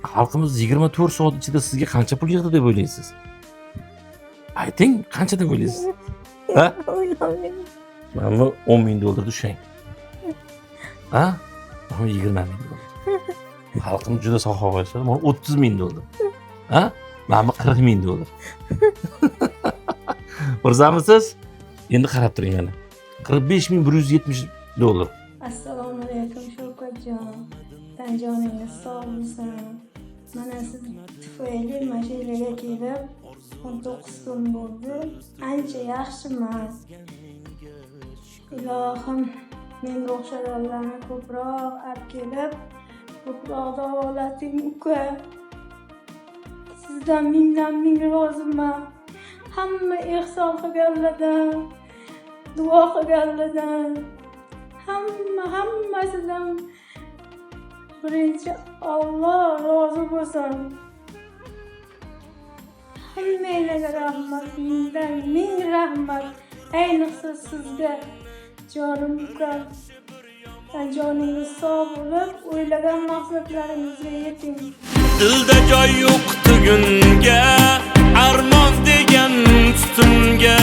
xalqimiz 24 soat ichida sizga qancha pul yig'di deb o'ylaysiz? Ayting, qancha deb o'ylaysiz? Ha? O'ylamayman. Mana 10 ming dollar tushang. Ha? Mana 20 ming dollar. Xalqimiz juda saxovatli. Mana 30 ming dollar. Ha? Mana 40 ming dollar. Birzamisiz? Endi qarab turing mana. 45.170 dollar. Assalomu alaykum Shavkatjon. Tanjoningiz sog' bo'lsin. Mana siz tufayli mashinaga kelib 19 kun bo'ldi. Ancha yaxshiman. Ilohim menga o'xshaganlarni ko'proq olib kelib, ko'proq davolating uka. Sizdan ming roziman. Hamma ihson qilganlardan, duo qilganlardan, hammasidan birinchi Alloh rozi bo'lsin. Hammanglarga rahmat, ming rahmat. Ayniqsa sizga jonim ukam. Joningiz sog' bo'lib, o'ylagan maqsadlaringizga yeting. Dilda joy yo'q tugunga, armon degan tutunga.